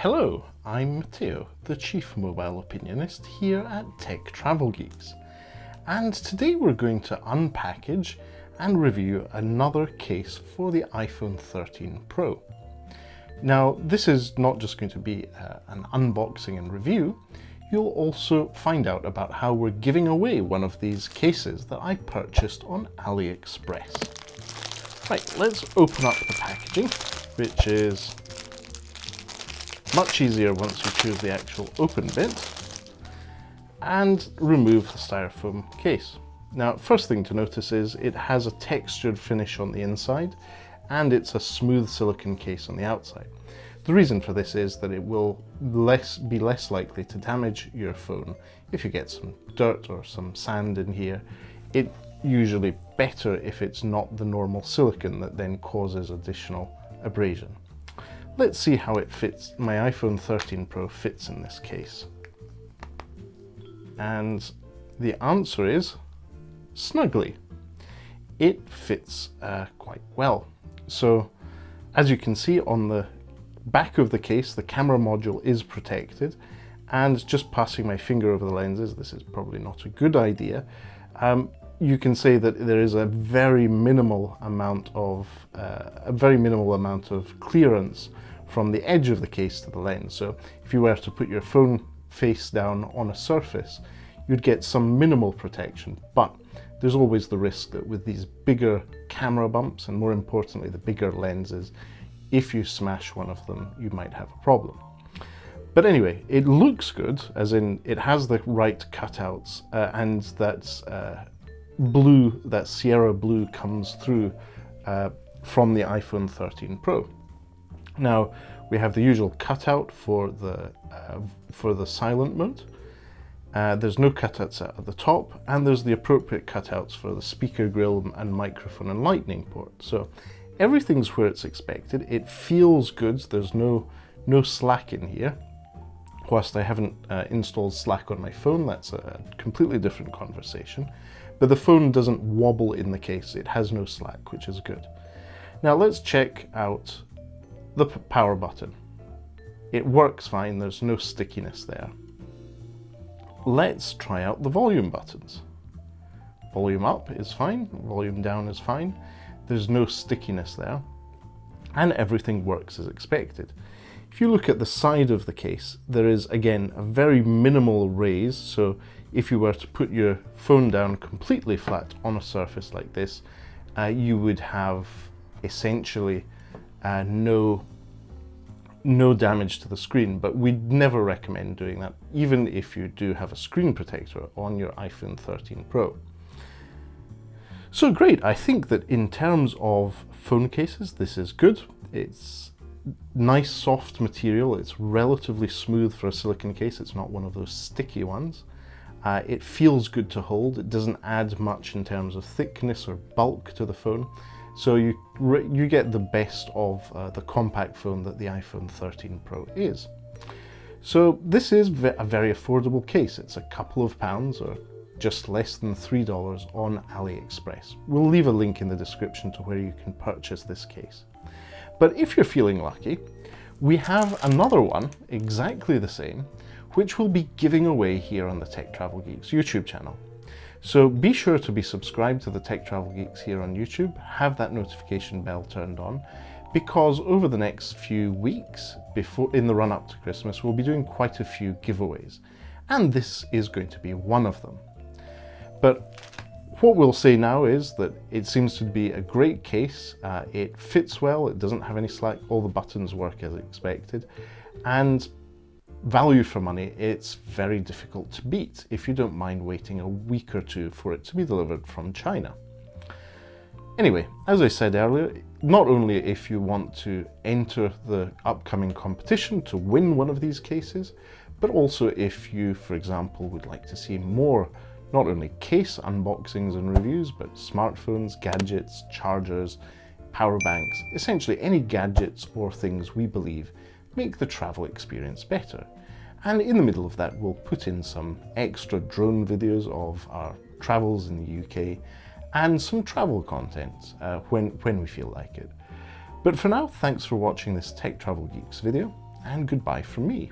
Hello, I'm Matteo, the Chief Mobile Opinionist here at Tech Travel Geeks. And today we're going to unpackage and review another case for the iPhone 13 Pro. Now, this is not just going to be an unboxing and review. You'll also find out about how we're giving away one of these cases that I purchased on AliExpress. Right, let's open up the packaging, which is much easier once you choose the actual open bit, and remove the styrofoam case. Now, first thing to notice is it has a textured finish on the inside and it's a smooth silicone case on the outside. The reason for this is that it will be less likely to damage your phone if you get some dirt or some sand in here. It's usually better if it's not the normal silicone that then causes additional abrasion. Let's see how it fits. My iPhone 13 Pro fits in this case. And the answer is snugly. It fits quite well. So as you can see on the back of the case, the camera module is protected, and just passing my finger over the lenses, this is probably not a good idea. You can say that there is a very minimal amount of clearance from the edge of the case to the lens. So if you were to put your phone face down on a surface, you'd get some minimal protection, but there's always the risk that with these bigger camera bumps, and more importantly the bigger lenses, if you smash one of them, you might have a problem. But anyway, it looks good, as in it has the right cutouts, and that's blue, that Sierra blue comes through from the iPhone 13 Pro. Now, we have the usual cutout for the silent mode. There's no cutouts at the top, and there's the appropriate cutouts for the speaker grill and microphone and lightning port. So everything's where it's expected. It feels good. There's no slack in here. Whilst I haven't installed Slack on my phone, that's a completely different conversation. But the phone doesn't wobble in the case. It has no slack, which is good. Now let's check out the power button. It works fine. There's no stickiness there. Let's try out the volume buttons. Volume up is fine. Volume down is fine. There's no stickiness there. And everything works as expected. If you look at the side of the case, there is again a very minimal raise. So if you were to put your phone down completely flat on a surface like this, you would have essentially no damage to the screen, but we'd never recommend doing that, even if you do have a screen protector on your iPhone 13 Pro. So great, I think that in terms of phone cases, this is good. It's nice soft material, it's relatively smooth for a silicone case, it's not one of those sticky ones. It feels good to hold, it doesn't add much in terms of thickness or bulk to the phone. So you get the best of the compact phone that the iPhone 13 Pro is. So this is a very affordable case. It's a couple of pounds, or just less than $3 on AliExpress. We'll leave a link in the description to where you can purchase this case. But if you're feeling lucky, we have another one, exactly the same, which we'll be giving away here on the Tech Travel Geeks YouTube channel. So be sure to be subscribed to the Tech Travel Geeks here on YouTube, have that notification bell turned on, because over the next few weeks, in the run up to Christmas, we'll be doing quite a few giveaways. And this is going to be one of them. But what we'll say now is that it seems to be a great case. It fits well, it doesn't have any slack, all the buttons work as expected, and value for money, it's very difficult to beat if you don't mind waiting a week or two for it to be delivered from China. Anyway, as I said earlier, not only if you want to enter the upcoming competition to win one of these cases, but also if you, for example, would like to see more, not only case unboxings and reviews, but smartphones, gadgets, chargers, power banks, essentially any gadgets or things we believe make the travel experience better. And in the middle of that, we'll put in some extra drone videos of our travels in the UK and some travel content when we feel like it. But for now, thanks for watching this Tech Travel Geeks video, and goodbye from me.